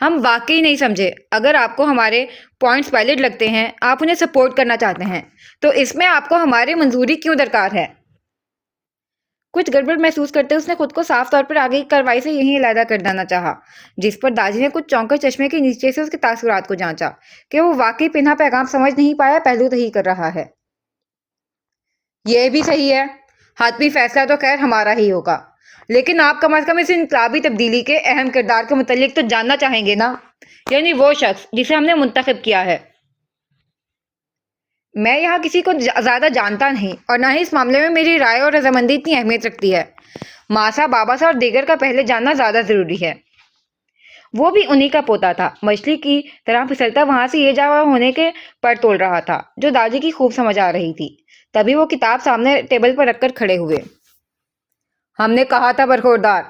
ہم واقعی نہیں سمجھے۔ اگر آپ کو ہمارے پوائنٹس ویلڈ لگتے ہیں، آپ انہیں سپورٹ کرنا چاہتے ہیں، تو اس میں آپ کو ہماری منظوری کیوں درکار ہے؟ کچھ گڑبڑ محسوس کرتے اس نے خود کو صاف طور پر آگے کی کارروائی سے یہیں علیحدہ کر دینا چاہا، جس پر داجی نے کچھ چونکر چشمے کے نیچے سے اس کے تاثرات کو جانچا کہ وہ واقعی پنہا پیغام سمجھ نہیں پایا، پہلو تہی کر رہا ہے۔ یہ بھی صحیح ہے، حتمی فیصلہ تو خیر ہمارا ہی ہوگا، لیکن آپ کم از کم اس انقلابی تبدیلی کے اہم کردار کے متعلق تو جاننا چاہیں گے نا، یعنی وہ شخص جسے ہم نے منتخب کیا ہے۔ میں یہاں کسی کو زیادہ جانتا نہیں، اور نہ ہی اس معاملے میں میری رائے اور رضامندی اتنی اہمیت رکھتی ہے۔ ماسا، بابا سا اور دیگر کا پہلے جاننا زیادہ ضروری ہے۔ وہ بھی انہی کا پوتا تھا، مچھلی کی طرح پھسلتا وہاں سے یہ جا ہونے کے پر تول رہا تھا، جو داجی کی خوب سمجھ آ رہی تھی۔ تبھی وہ کتاب سامنے ٹیبل پر رکھ کر کھڑے ہوئے۔ ہم نے کہا تھا برخوردار،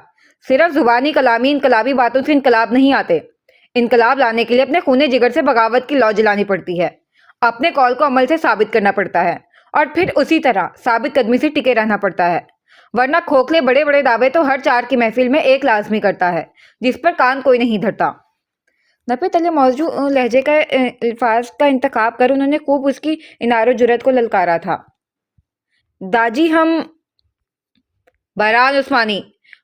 صرف زبانی کلامی انقلابی باتوں سے انقلاب نہیں آتے۔ انقلاب لانے کے لیے اپنے خون جگر سے بغاوت کی لو جلانی پڑتی ہے، اپنے قول کو عمل سے ثابت کرنا پڑتا ہے، اور پھر اسی طرح ثابت قدمی سے ٹکے رہنا پڑتا ہے، ورنہ کھوکھلے بڑے بڑے دعوے تو ہر چار کی محفل میں ایک لازمی کرتا ہے، جس پر کان کوئی نہیں دھرتا۔ نپے تلے موضوع لہجے کا الفاظ کا انتخاب کر انہوں نے خوب اس کی انار و جرأت کو للکارا تھا۔ داجی، ہم بہرحال عثمانی،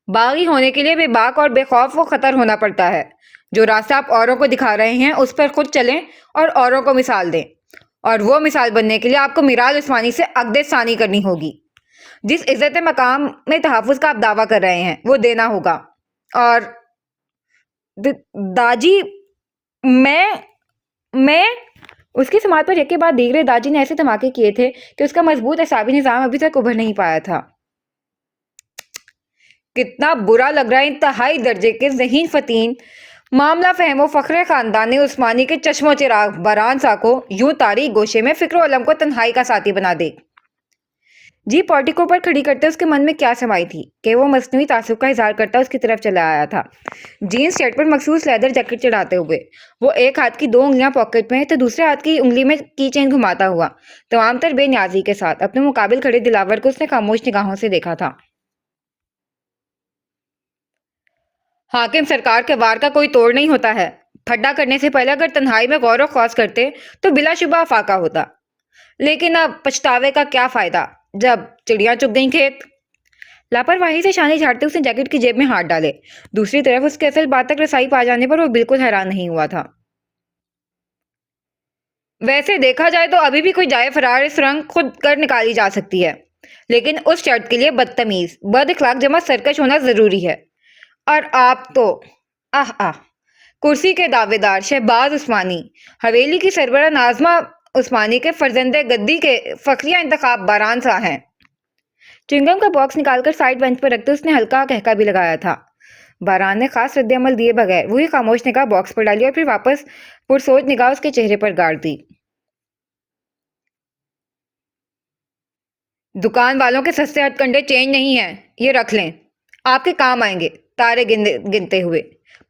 باغی ہونے کے لیے بے باک اور بے خوف و خطر ہونا پڑتا ہے۔ جو راستہ آپ اوروں کو دکھا رہے ہیں اس پر خود چلیں اور اوروں کو مثال دیں، اور وہ مثال بننے کے لیے آپ کو میراث عثمانی سے عقد ثانی کرنی ہوگی۔ جس عزت مقام میں تحفظ کا آپ دعویٰ کر رہے ہیں وہ دینا ہوگا۔ اور داجی، میں اس کی سماعت پر یکے بعد دیگرے داجی نے ایسے دھماکے کیے تھے کہ اس کا مضبوط اعصابی نظام ابھی تک ابھر نہیں پایا تھا۔ کتنا برا لگ رہا ہے، انتہائی درجے کے ذہین فتین، معاملہ فہم و فخر خاندان عثمانی کے چشم و چراغ باران سا کو یوں تاریک گوشے میں فکر و علم کو تنہائی کا ساتھی بنا دے۔ جی پورٹیکو پر کھڑی کرتے اس کے من میں کیا سمائی تھی کہ وہ مصنوعی تعصب کا اظہار کرتا اس کی طرف چلا آیا تھا، جینز شرٹ پر مخصوص لیدر جیکٹ چڑھاتے ہوئے۔ وہ ایک ہاتھ کی 2 انگلیاں پاکٹ میں تو دوسرے ہاتھ کی انگلی میں کی چین گھماتا ہوا تمام تر بے نیازی کے ساتھ اپنے مقابل کھڑے دلاور کو اس نے خاموش نگاہوں سے دیکھا تھا۔ حاکم سرکار کے وار کا کوئی توڑ نہیں ہوتا ہے۔ پھڈا کرنے سے پہلے اگر تنہائی میں غور و خوض کرتے تو بلا شبہ افاقہ ہوتا، لیکن اب پچھتاوے کا کیا فائدہ جب چڑیاں چگ گئیں کھیت۔ لاپرواہی سے شانے جھاڑتے اس نے جیکٹ کی جیب میں ہاتھ ڈالے۔ دوسری طرف اس کے اصل بات تک رسائی پا جانے پر وہ بالکل حیران نہیں ہوا تھا۔ ویسے دیکھا جائے تو ابھی بھی کوئی جائے فرار اس سرنگ خود کر نکالی جا سکتی ہے، لیکن اس شرط کے لیے بدتمیز، بد اخلاق جمع سرکش ہونا ضروری ہے۔ اور آپ تو کرسی کے دعوے دار شہباز عثمانی، حویلی کی سربراہ ناظمہ عثمانی کے فرزند گدی کے فخریہ انتخاب باران سا ہیں۔ چنگم کا باکس نکال کر سائیڈ بینچ پر رکھتے اس نے ہلکا کہکا بھی لگایا تھا۔ باران نے خاص رد عمل دیے بغیر وہی خاموش نگاہ باکس پر ڈالی اور پھر واپس پرسوچ نگاہ اس کے چہرے پر گاڑ دی۔ دکان والوں کے سستے ہتھ کنڈے چینج نہیں ہیں، یہ رکھ لیں، آپ کے کام آئیں گے۔ تارے گنتے ہوئے،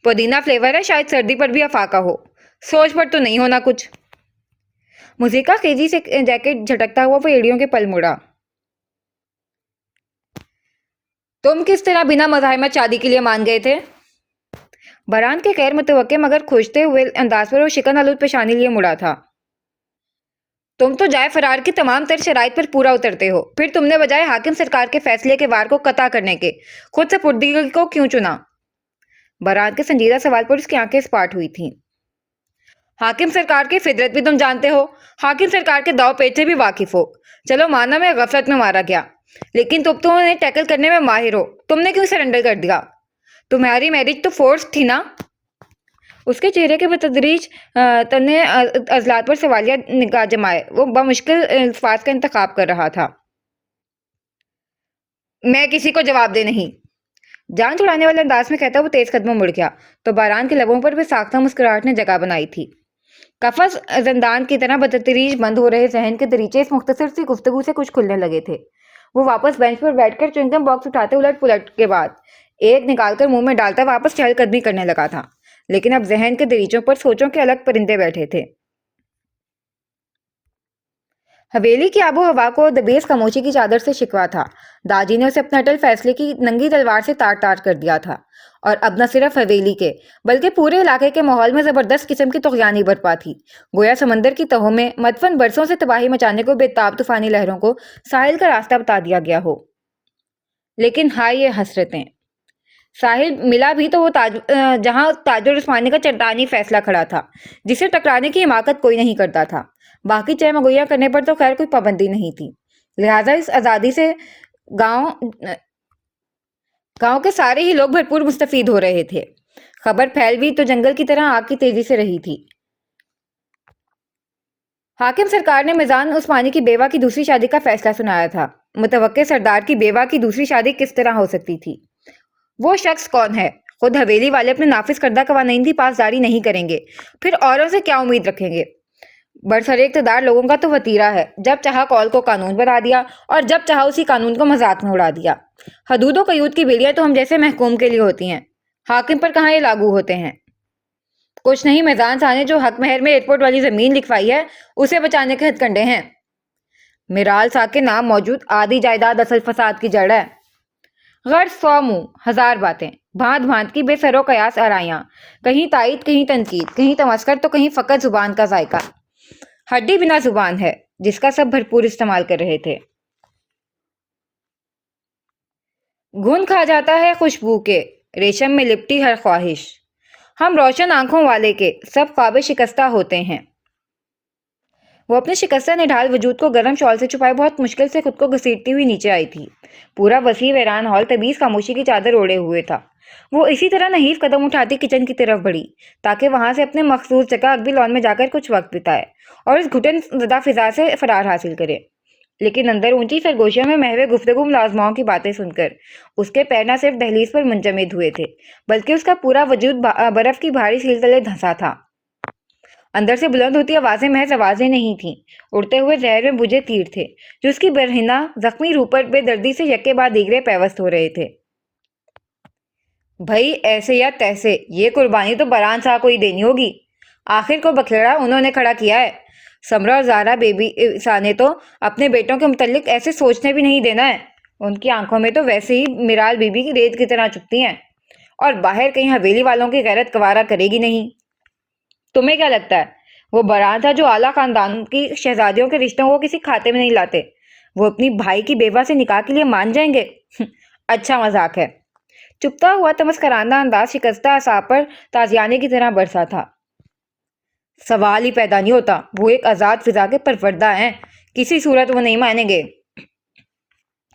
پودینہ فلیور ہے، شاید سردی پر بھی افاقہ ہو، سوچ پر تو نہیں ہونا کچھ۔ موسیقہ خیزی سے جیکٹ جھٹکتا ہوا وہ ایڑیوں کے پل مڑا۔ تم کس طرح بنا مزاحمت شادی کے لیے مان گئے تھے؟ باران کے غیر متوقع مگر کھوجتے ہوئے انداز پر وہ شکن آلود پیشانی لیے مڑا تھا۔ تم تو جائے فرار کی تمام تر شرائط پر پورا اترتے ہو، پھر تم نے بجائے حاکم سرکار کے فیصلے کے وار کو قطع کرنے کے خود سپردگی کو کیوں چنا؟ باران کے سنجیدہ سوال پر اس کی آنکھیں اسپاٹ ہوئی تھیں۔ حاکم سرکار کی فطرت بھی تم جانتے ہو، حاکم سرکار کے داؤ پیچ سے بھی واقف ہو۔ چلو مانا میں غفلت میں مارا گیا، لیکن تم تو انہیں ٹیکل کرنے میں ماہر ہو، تم نے کیوں سرنڈر کر دیا؟ تمہاری میرج تو فورس تھی نا؟ اس کے چہرے کے بتدریج تنے عضلات پر سوالیہ نگاہ جمائے وہ بمشکل الفاظ کا انتخاب کر رہا تھا۔ میں کسی کو جواب دے نہیں، جان چھڑانے والے انداز میں کہتا وہ تیز قدموں مڑ گیا تو باران کے لبوں پر بھی ساختہ مسکراہٹ نے جگہ بنائی تھی۔ قفس زندان کی طرح بتدریج بند ہو رہے ذہن کے دریچے اس مختصر سی گفتگو سے کچھ کھلنے لگے تھے۔ وہ واپس بینچ پر بیٹھ کر چنگم باکس اٹھاتے الٹ پلٹ کے بعد ایک نکال کر منہ میں ڈالتا واپس چہل قدمی کرنے لگا تھا، لیکن اب ذہن کے دریچوں پر سوچوں کے الگ پرندے بیٹھے تھے۔ حویلی کی آب و ہوا کو دبیز خاموشی کی چادر سے شکوا تھا۔ داجی نے اسے اپنے اٹل فیصلے کی ننگی تلوار سے تار تار کر دیا تھا، اور اب نہ صرف حویلی کے بلکہ پورے علاقے کے ماحول میں زبردست قسم کی طغیانی برپا تھی، گویا سمندر کی تہوں میں مدفن برسوں سے تباہی مچانے کو بے تاب طوفانی لہروں کو ساحل کا راستہ بتا دیا گیا ہو۔ لیکن ہائے یہ حسرتیں! ساحل ملا بھی تو وہ جہاں تاج العثمانی کا چٹانی فیصلہ کھڑا تھا، جسے ٹکرانے کی حماقت کوئی نہیں کرتا تھا۔ باقی چہ مگویاں کرنے پر تو خیر کوئی پابندی نہیں تھی، لہٰذا اس آزادی سے گاؤں کے سارے ہی لوگ بھرپور مستفید ہو رہے تھے۔ خبر پھیل بھی تو جنگل کی طرح آگ کی تیزی سے رہی تھی۔ حاکم سرکار نے میزان عثمانی کی بیوہ کی دوسری شادی کا فیصلہ سنایا تھا۔ متوقع سردار کی بیوہ کی دوسری شادی کس طرح ہو سکتی تھی؟ وہ شخص کون ہے؟ خود حویلی والے اپنے نافذ کردہ قوانین کی پاسداری نہیں کریں گے، پھر اوروں سے کیا امید رکھیں گے؟ برسر اقتدار لوگوں کا تو وتیرہ ہے، جب چاہا قول کو قانون بنا دیا اور جب چاہا اسی قانون کو مذاق میں اڑا دیا۔ حدود و قیود کی بیڑیاں تو ہم جیسے محکوم کے لیے ہوتی ہیں، حاکم پر کہاں یہ لاگو ہوتے ہیں؟ کچھ نہیں، میزان صاحب نے جو حق مہر میں ایئرپورٹ والی زمین لکھوائی ہے اسے بچانے کے ہتھ کنڈے ہیں۔ میرال صاحب کے نام موجود آدھی جائیداد اصل فساد کی جڑ ہے۔ غرض 100 منہ، 1000 باتیں، بھانت بھانت کی بے سر و قیاس آرائیاں، کہیں تائید، کہیں تنقید، کہیں تمسخر تو کہیں فقط زبان کا ذائقہ۔ ہڈی بنا زبان ہے جس کا سب بھرپور استعمال کر رہے تھے۔ گھن کھا جاتا ہے خوشبو کے، ریشم میں لپٹی ہر خواہش۔ ہم روشن آنکھوں والے کے سب خواب شکستہ ہوتے ہیں۔ وہ اپنے شکستہ نڈھال وجود کو گرم شال سے چھپائے بہت مشکل سے خود کو گھسیٹتی ہوئی نیچے آئی تھی۔ پورا وسیع ویران ہال تمیز خاموشی کی چادر اوڑھے ہوئے تھا۔ وہ اسی طرح نحیف قدم اٹھاتی کچن کی طرف بڑھی تاکہ وہاں سے اپنے مخصوص جگہ اگبی لان میں جا کر کچھ وقت بتائے اور اس گھٹن زدہ فضا سے فرار حاصل کرے۔ لیکن اندر اونچی سرگوشیوں میں محو گفتگو ملازماؤں کی باتیں سن کر اس کے پیر نہ صرف دہلیز پر منجمد ہوئے تھے بلکہ اس کا پورا وجود برف کی بھاری سیل تلے دھنسا تھا۔ اندر سے بلند ہوتی آوازیں محض آوازیں نہیں تھیں، اڑتے ہوئے زہر میں بجھے تیر تھے جو اس کی برہنہ زخمی روح پر بے دردی سے یکے بعد دیگرے پیوست ہو رہے تھے۔ بھئی ایسے یا تیسے یہ قربانی تو بران صاحب کو ہی دینی ہوگی، آخر کو بکھیڑا انہوں نے کھڑا کیا ہے۔ سمرا اور زہرا بیبی سا نے تو اپنے بیٹوں کے متعلق ایسے سوچنے بھی نہیں دینا ہے، ان کی آنکھوں میں تو ویسے ہی میرال بی بی کی ریت کی طرح چپتی ہیں، اور باہر کہیں حویلی والوں کی غیرت گوارا کرے گی نہیں۔ تمہیں کیا لگتا ہے وہ بران تھا جو اعلیٰ خاندان کی شہزادیوں کے رشتوں کو کسی کھاتے میں نہیں لاتے، وہ اپنی بھائی کی بیوہ سے نکاح کے لیے مان جائیں گے؟ اچھا مذاق ہے۔ چپتا ہوا تمسکرانہ انداز شکستہ اعصاب پر تازیانے کی طرح برسا تھا۔ سوال ہی پیدا نہیں ہوتا، وہ ایک آزاد فضا کے پروردہ ہیں، کسی صورت وہ نہیں مانیں گے۔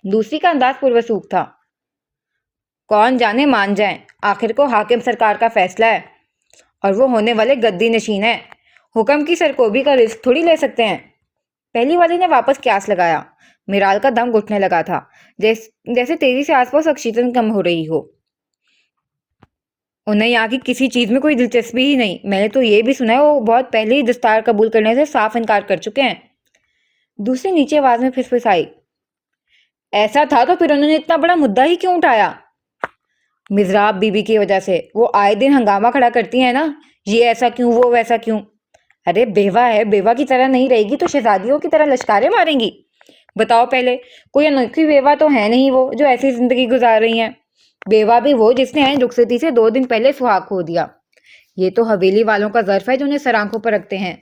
دوسری کا انداز پروسوخ تھا۔ کون جانے مان جائیں، آخر کو حاکم سرکار کا فیصلہ ہے اور وہ ہونے والے گدی نشین ہیں، حکم کی سرکوبی کا رزق تھوڑی لے سکتے ہیں۔ پہلی والی نے واپس قیاس لگایا۔ میرال کا دم گھٹنے لگا تھا، جیسے تیزی سے آس پاس آکسیجن کم ہو رہی ہو۔ انہیں یہاں کی کسی چیز میں کوئی دلچسپی ہی نہیں، میں نے تو یہ بھی سنا ہے وہ بہت پہلے ہی دستار قبول کرنے سے صاف انکار کر چکے ہیں۔ دوسری نیچے آواز میں پھسپھسائی۔ ایسا تھا تو پھر انہوں نے اتنا بڑا مدعا ہی کیوں اٹھایا؟ مزراب بی بی کی وجہ سے، وہ آئے دن ہنگامہ کھڑا کرتی ہیں نا، یہ ایسا کیوں، وہ ویسا کیوں۔ ارے بیوہ ہے، بیوہ کی طرح نہیں رہے گی تو شہزادیوں کی طرح لشکاریں ماریں گی؟ بتاؤ پہلے، کوئی انوکھی بیوہ تو ہے نہیں وہ جو ایسی زندگی گزار رہی ہیں۔ بیوہ بھی وہ جس نے عین رخصتی سے 2 دن پہلے سہاگ کھو دیا۔ یہ تو حویلی والوں کا ظرف ہے جو انہیں سر آنکھوں پر رکھتے ہیں،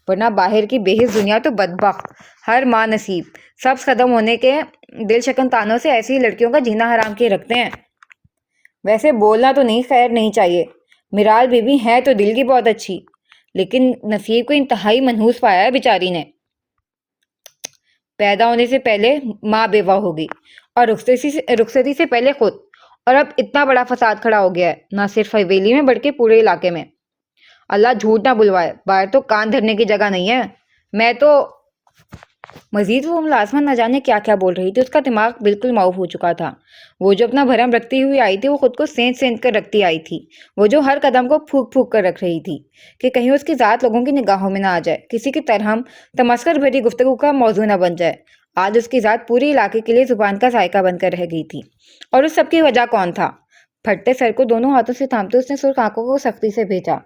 ورنہ باہر کی بے حس دنیا تو بدبخت، ہر ماں نصیب، سبز قدم ہونے کے دل شکن تانوں سے ایسی لڑکیوں کا جینا حرام کیے رکھتے ہیں۔ ویسے بولنا تو نہیں خیر نہیں چاہیے، میرال بی بی ہے تو دل کی بہت اچھی، لیکن نصیب کو انتہائی منحوس پایا ہے بیچاری نے۔ پیدا ہونے سے پہلے ماں بیوہ ہوگی اور رخصتی سے پہلے خود، اور اب اتنا بڑا فساد کھڑا ہو گیا ہے، نہ صرف حویلی میں بلکہ پورے علاقے میں۔ اللہ جھوٹ نہ بلوائے، باہر تو کان دھرنے کی جگہ نہیں ہے۔ میں تو مزید وہ ملازمہ نہ جانے کیا کیا بول رہی تھی، اس کا دماغ بالکل معاف ہو چکا تھا۔ وہ جو اپنا بھرم رکھتی ہوئی آئی تھی وہ خود کو سینچ سینچ کر رکھتی آئی تھی، وہ جو ہر قدم کو پھونک پھونک کر رکھ رہی تھی کہ کہیں اس کی ذات لوگوں کی نگاہوں میں نہ آ جائے، کسی کی ترہم تمسخر بھری گفتگو کا موضوع نہ بن جائے۔ آج اس کی ذات پورے علاقے کے لیے زبان کا ذائقہ بن کر رہ گئی تھی۔ اور اس سب کی وجہ کون تھا؟ پھٹتے سر کو دونوں ہاتھوں سے تھامتے اس نے سرخ آنکھوں کو سختی سے بھیجا۔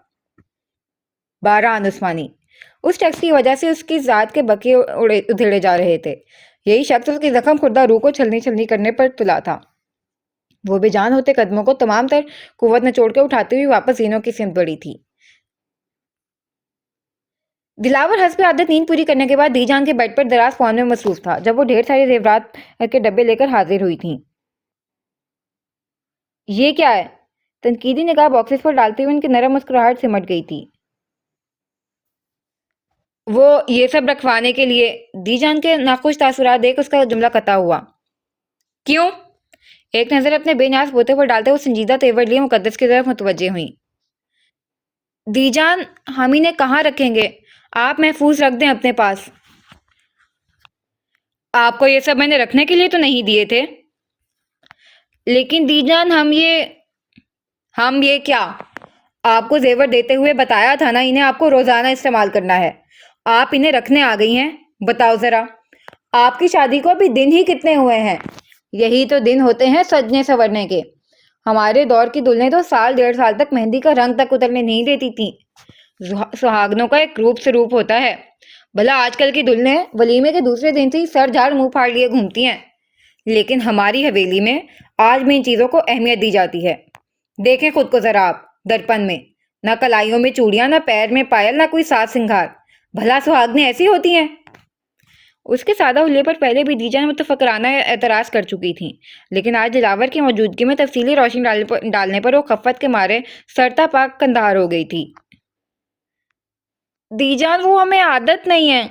باران عثمانی۔ اس شخص کی وجہ سے اس کی ذات کے بقیے ادھیڑے جا رہے تھے، یہی شخص اس کی زخم خوردہ روح کو چھلنی چھلنی کرنے پر تلا تھا۔ وہ بے جان ہوتے قدموں کو تمام تر قوت نچوڑ کے اٹھاتی ہوئی واپس زینوں کی سمت بڑھی تھی۔ دلاور حسب عادت نیند پوری کرنے کے بعد دی جان کے بیڈ پر دراز فون میں مصروف تھا جب وہ ڈھیر سارے زیورات کے ڈبے لے کر حاضر ہوئی تھیں۔ یہ کیا ہے؟ تنقیدی نگاہ باکسز پر ڈالتے ہوئے ان کی نرم مسکراہٹ سمٹ گئی تھی۔ وہ یہ سب رکھوانے کے لیے۔ دی جان کے ناخوش تاثرات دیکھ اس کا جملہ قطع ہوا۔ کیوں؟ ایک نظر اپنے بے نیاز پوتے پر ڈالتے ہوئے سنجیدہ تیور لیے مقدس کی طرف متوجہ ہوئیں۔ دی جان، ہم انہیں کہاں رکھیں گے؟ آپ محفوظ رکھ دیں اپنے پاس۔ آپ کو یہ سب میں نے رکھنے کے لیے تو نہیں دیے تھے۔ لیکن دی جان ہم یہ کیا؟ آپ کو زیور دیتے ہوئے بتایا تھا نا انہیں آپ کو روزانہ استعمال کرنا ہے۔ آپ انہیں رکھنے آ گئی ہیں؟ بتاؤ ذرا، آپ کی شادی کو ابھی دن ہی کتنے ہوئے ہیں؟ یہی تو دن ہوتے ہیں سجنے سنورنے کے۔ ہمارے دور کی دلہنیں تو سال 1.5 سال تک مہندی کا رنگ تک اترنے نہیں دیتی تھیں۔ سہاگنوں کا ایک روپ سروپ ہوتا ہے۔ بھلا آج کل کی دلہنیں ولیمے کے دوسرے دن سے ہی سر جھاڑ منہ پھاڑ لیے گھومتی ہیں، لیکن ہماری حویلی میں آج بھی ان چیزوں کو اہمیت دی جاتی ہے۔ دیکھیں خود کو ذرا آپ درپن میں، نہ کلائیوں میں چوڑیاں، نہ پیر میں پائل، نہ کوئی ساز سنگھار۔ بھلا سہاگنیں ایسی ہوتی ہیں؟ اس کے سادہ حلیے پر پہلے بھی دی جان متفکرانہ اعتراض کر چکی تھیں، لیکن آج دلاور کی موجودگی میں تفصیلی روشنی ڈالنے پر وہ خفت کے مارے سرتا پاک کندھار ہو گئی تھی۔ دی جان، وہ ہمیں عادت نہیں ہے۔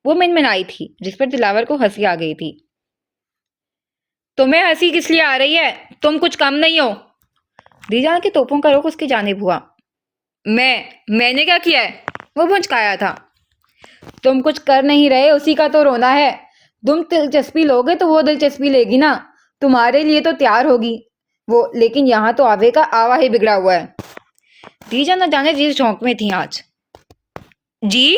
وہ منمنائی تھی، جس پر دلاور کو ہنسی آ گئی تھی۔ تمہیں ہنسی کس لیے آ رہی ہے؟ تم کچھ کم نہیں ہو۔ دی جان کے توپوں کا رخ اس کی جانب ہوا۔ میں نے کیا کیا ہے؟ وہ بھنچکایا تھا۔ تم کچھ کر نہیں رہے، اسی کا تو رونا ہے۔ تم دلچسپی لوگے تو وہ دلچسپی لے گی نا، تمہارے لیے تو تیار ہوگی وہ، لیکن یہاں تو آوے کا آوا ہی بگڑا ہوا ہے۔ دی جان نہ جانے جس جھونک میں تھیں آج۔ جی؟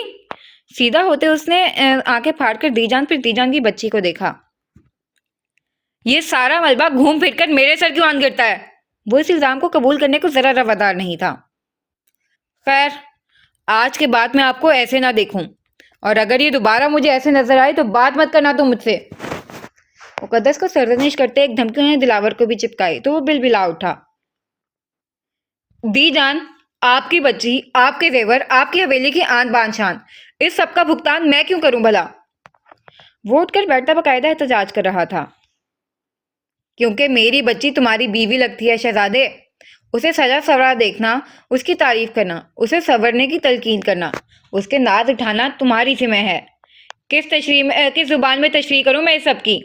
سیدھا ہوتے اس نے آنکھیں پھاڑ کر دی جان پھر دی جان کی بچی کو دیکھا۔ یہ سارا ملبہ گھوم پھر کر میرے سر کیوں آن گرتا ہے؟ وہ اس الزام کو قبول کرنے کو ذرا روادار نہیں تھا۔ خیر، آج کے بعد میں آپ کو ایسے نہ دیکھوں، اور اگر یہ دوبارہ مجھے ایسے نظر آئے تو بات مت کرنا تم مجھ سے۔ مقدس کو سرزنش کرتے ایک دھمکی انہیں دلاور کو بھی چپکائی تو وہ بلبلا اٹھا۔ دی جان، آپ کی بچی، آپ کے زیور، آپ کی حویلی کی آن بان شان، اس سب کا بھگتان میں کیوں کروں بھلا؟ وہ اٹھ کر بیٹھتا باقاعدہ احتجاج کر رہا تھا۔ کیونکہ میری بچی تمہاری بیوی لگتی ہے شہزادے۔ اسے سجا سورا دیکھنا، اس کی تعریف کرنا، اسے سنورنے کی تلقین کرنا، اس کے ناز اٹھانا تمہاری ذمہ ہے۔ کس زبان میں تشریح کروں میں اس سب کی؟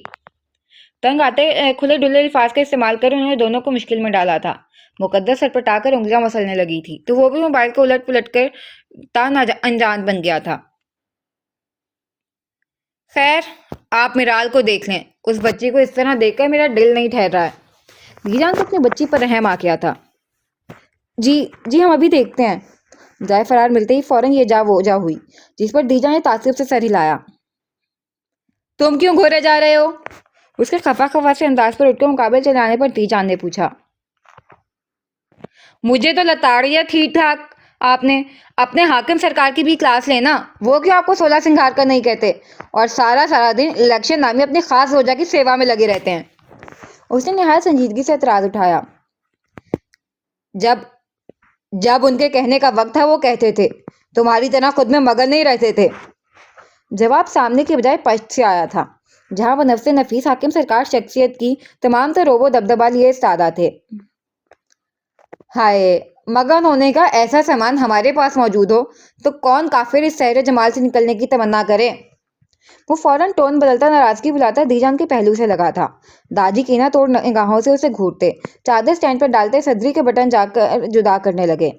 تنگ آتے کھلے ڈلے الفاظ کا استعمال کر انہوں نے دونوں کو مشکل میں ڈالا تھا۔ مقدس سرپٹا کر انگلیاں مسلنے لگی تھی تو وہ بھی موبائل کو الٹ پلٹ کر انجان بن گیا تھا۔ خیر، آپ میرال کو دیکھ لیں، اس بچی کو اس طرح دیکھ کر میرا دل نہیں ٹھہر رہا ہے۔ دی جان کو اپنی بچی پر رحم آ گیا تھا۔ جی ہم ابھی دیکھتے ہیں۔ جائے فرار ملتے ہی فوراً یہ جا وہ جا ہوئی، جس پر دی جان نے تعصب سے سر ہلایا۔ تم کیوں گھورے جا رہے ہو؟ اس کے خفا خفا سے انداز پر اٹھ کر مقابل چلانے پر دی جان نے پوچھا۔ مجھے تو لتاڑیا ٹھیک ٹھاک آپ نے اپنے حاکم سرکار کی بھی کلاس لینا، وہ کیوں آپ کو 16 سنگھار کر نہیں کہتے اور سارا دن الیکشن نامی اپنی خاص روجہ کی سیوا میں لگے رہتے ہیں؟ اس نے نہایت سنجیدگی سے اعتراض اٹھایا۔ جب ان کے کہنے کا وقت تھا وہ کہتے تھے، تمہاری طرح خود میں مگن نہیں رہتے تھے۔ جواب سامنے کی بجائے پشت سے آیا تھا، جہاں وہ نفس نفیس حاکم سرکار شخصیت کی تمام تر روب و دبدبہ لیے استادہ تھے۔ ہائے، مگن ہونے کا ایسا سامان ہمارے پاس موجود ہو تو کون کافر اس سحر جمال سے نکلنے کی تمنا کرے؟ وہ فوراً ٹون بدلتا ناراضگی بلاتا دی جان کے پہلو سے لگا تھا۔ داجی کینہ توڑ نگاہوں سے اسے گھورتے، چادر سٹینڈ پر ڈالتے صدری کے بٹن جدا کرنے لگے۔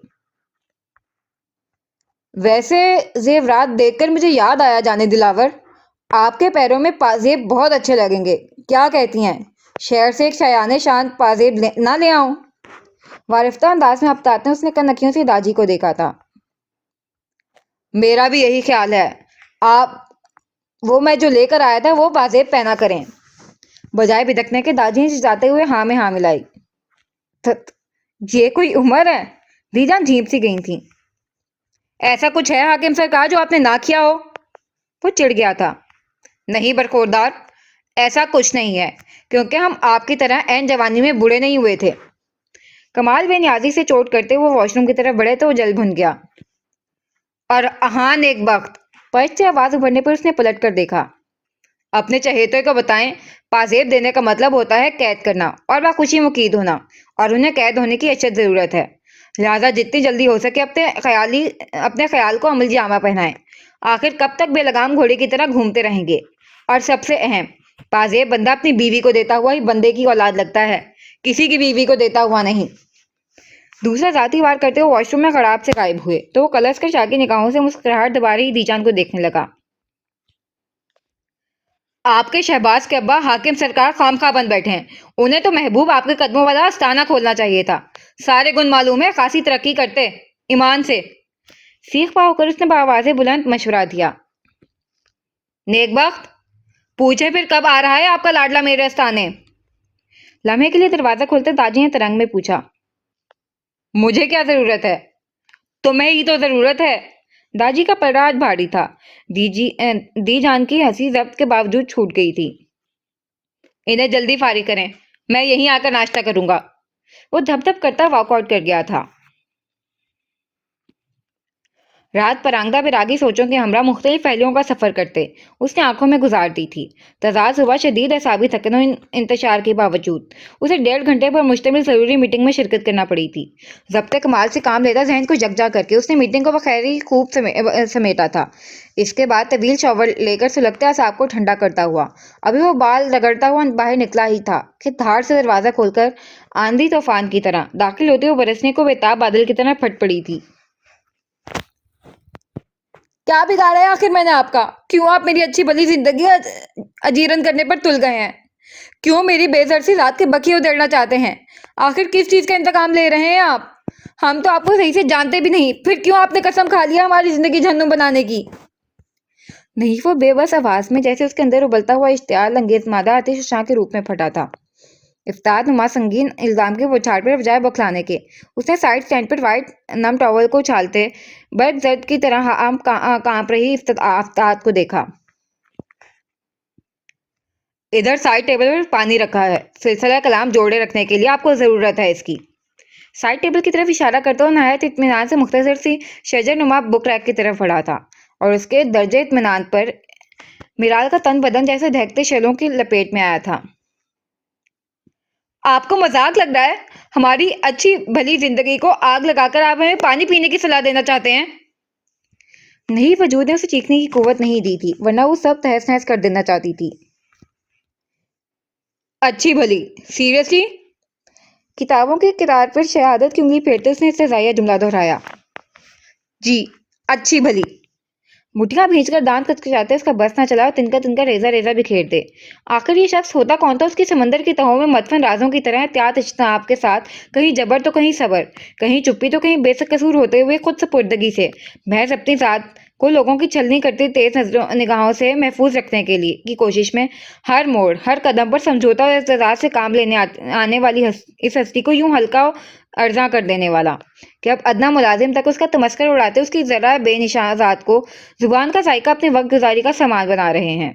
ویسے زیورات دیکھ کر مجھے یاد آیا جانے دلاور، آپ کے پیروں میں پازیب بہت اچھے لگیں گے، کیا کہتی ہیں؟ شہر سے ایک شایان شان پازیب نہ لے آؤں؟ وارفتہ انداز میں اپتاتے اس نے کنکھیوں سے داجی کو دیکھا تھا۔ میرا بھی یہی خیال ہے، وہ میں جو لے کر آیا تھا وہ پازیب پہنا کریں۔ بجائے بدکنے کے داجی نے جاتے ہوئے ہاں میں ہاں ملائی۔ یہ کوئی عمر ہے؟ دی جان جھیپ سی گئی تھی۔ ایسا کچھ ہے حاکم سرکار جو آپ نے نہ کیا ہو؟ وہ چڑ گیا تھا۔ نہیں برخوردار، ایسا کچھ نہیں ہے، کیونکہ ہم آپ کی طرح عین جوانی میں بوڑھے نہیں ہوئے تھے۔ کمال بے نیازی سے چوٹ کرتے وہ واش روم کی طرف بڑھے تو وہ جل بھن گیا۔ اور اہان ایک وقت پشت سے آواز ابھرنے پر اس نے پلٹ کر دیکھا۔ اپنے چہیتے کو بتائیں، پازیب دینے کا مطلب ہوتا ہے قید کرنا اور باخوشی مقید ہونا، اور انہیں قید ہونے کی اشد ضرورت ہے۔ لہٰذا جتنی جلدی ہو سکے اپنے خیال کو عمل جامہ پہنائیں۔ آخر کب تک بے لگام گھوڑے کی طرح گھومتے رہیں گے؟ اور سب سے اہم، پازیب بندہ اپنی بیوی کو دیتا ہوا ہی بندے کی اولاد لگتا ہے، کسی کی بیوی کو دیتا ہوا نہیں۔ دوسرا ذاتی وار کرتے ہوئے واش روم میں خراب سے غائب ہوئے تو وہ کلس کر شاکی نگاہوں سے مسکراہٹ دبا رہی دی جان کو دیکھنے لگا۔ آپ کے شہباز کے ابا حاکم سرکار خواہ بند بیٹھے ہیں، انہیں تو محبوب آپ کے قدموں والا آستانہ کھولنا چاہیے تھا۔ سارے گن معلوم ہے، خاصی ترقی کرتے ایمان سے۔ سیخ پا ہو کر اس نے بآواز بلند مشورہ دیا۔ نیک بخت، پوچھے پھر کب آ رہا ہے آپ کا لاڈلا میرے آستانے؟ لمحے کے لیے دروازہ کھولتے تاجی نے ترنگ میں پوچھا۔ مجھے کیا ضرورت ہے؟ تمہیں ہی تو ضرورت ہے۔ داجی کا پلڑا آج بھاری تھا۔ دی جان کی ہنسی ضبط کے باوجود چھوٹ گئی تھی۔ انہیں جلدی فارغ کریں، میں یہیں آ کر ناشتہ کروں گا۔ وہ دھپ دھپ کرتا واک آؤٹ کر گیا تھا۔ رات پرانگدہ بیراگی سوچوں کے ہمراہ مختلف پہلوؤں کا سفر کرتے اس نے آنکھوں میں گزار دی تھی۔ تضاد صبح شدید اعصابی تھکن و انتشار کے باوجود اسے 1.5 گھنٹے پر مشتمل ضروری میٹنگ میں شرکت کرنا پڑی تھی۔ ضبط کمال سے کام لیتا ذہن کو یکجا کر کے اس نے میٹنگ کو بخیری خوب سمیٹا تھا۔ اس کے بعد طویل شاور لے کر سلگتے اعصاب کو ٹھنڈا کرتا ہوا ابھی وہ بال رگڑتا ہوا باہر نکلا ہی تھا کہ دھاڑ سے دروازہ کھول کر آندھی طوفان کی طرح داخل ہوتے ہوئے برسنے کو بے تاب بادل کی طرح پھٹ پڑی تھی۔ کیا بگاڑا ہے آخر میں نے آپ کا؟ کیوں آپ میری اچھی بھلی زندگی اجیرن کرنے پر تل گئے ہیں؟ کیوں میری بے ضرسی رات کے بکھی ادھیڑنا چاہتے ہیں؟ آخر کس چیز کا انتقام لے رہے ہیں آپ؟ ہم تو آپ کو صحیح سے جانتے بھی نہیں، پھر کیوں آپ نے قسم کھا لیا ہماری زندگی جہنم بنانے کی؟ نہیں، وہ بے بس آواز میں جیسے اس کے اندر ابلتا ہوا اشتعال انگیز مادہ آتش شاں کے روپ میں پھٹا تھا۔ افتاد نما سنگین الزام کے بوچھاڑ پر بجائے بوکھلانے کے اس نے سائڈ اسٹینڈ پر وائٹ نم ٹاول کو اچھالتے برق زرد کی طرح کانپ رہی افتاد کو دیکھا۔ ادھر سائڈ ٹیبل پر پانی رکھا ہے، سلسلہ کلام جوڑے رکھنے کے لیے آپ کو ضرورت ہے اس کی۔ سائڈ ٹیبل کی طرف اشارہ کرتا ہوا نہایت اطمینان سے مختصر سی شجر نما بک ریک کی طرف بڑھا تھا اور اس کے درجے اطمینان پر میرال کا تن بدن جیسے دہکتے شعلوں کی لپیٹ میں آیا تھا۔ آپ کو مذاق لگ رہا ہے؟ ہماری اچھی بھلی زندگی کو آگ لگا کر آپ ہمیں پانی پینے کی صلاح دینا چاہتے ہیں؟ نہیں، وجود نے اسے چیخنے کی قوت نہیں دی تھی، ورنہ وہ سب تہس نہس کر دینا چاہتی تھی۔ اچھی بھلی؟ سیریسلی؟ کتابوں کے کتار پر شہادت کی انگلی پھیرتے اس نے استہزائیہ جملہ دہرایا۔ جی، اچھی بھلی۔ مٹھیاں بھینچ کر دانت کچکچاتے اس کا بس نہ چلا اور تنکا تنکا ریزہ ریزہ بکھیر دے۔ آخر یہ شخص ہوتا کون تھا؟ اس کی سمندر کی تہوں میں مدفن رازوں کی طرح احتیاط اجتناب کے ساتھ، کہیں جبر تو کہیں صبر، کہیں چپی تو کہیں بے قصور ہوتے ہوئے خود سپردگی سے محض اپنی ذات کو لوگوں کی چھلنی کرتی تیز نگاہوں سے محفوظ رکھنے کے لیے کی کوشش میں ہر موڑ ہر قدم پر سمجھوتا اور اعتزاز سے کام لینے آنے والی اس ہستی کو یوں ہلکا و ارزاں کر دینے والا کہ اب ادنا ملازم تک اس کا تمسخر اڑاتے اس کی ذرا بے نشان ذات کو زبان کا ذائقہ اپنے وقت گزاری کا سامان بنا رہے ہیں۔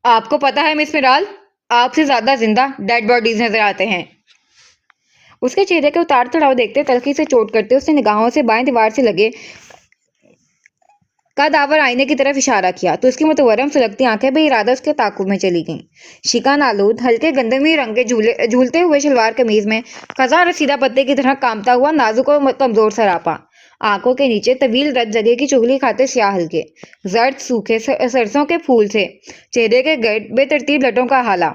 آپ کو پتا ہے مس میرال، آپ سے زیادہ زندہ ڈیڈ باڈیز نظر آتے ہیں۔ اس کے چہرے کے اتار چڑھاؤ دیکھتے تلخی سے چوٹ کرتے اس نے نگاہوں سے بائیں دیوار سے لگے قد-آور آئینے کی طرف اشارہ کیا تو اس کی متورم سلگتی آنکھیں بے ارادہ اس کے تعاقب میں چلی گئیں۔ شیکان آلود ہلکے گندمی رنگ کے جھولتے ہوئے شلوار قمیض میں خزاں رسیدہ پتے کی طرح کامتا ہوا نازک و کمزور سراپا، آنکھوں کے نیچے طویل رت جگہ کی چغلی کھاتے سیاہ ہلکے زرد سوکھے سرسوں کے پھول سے چہرے کے گرد بے ترتیب لٹوں کا ہالہ،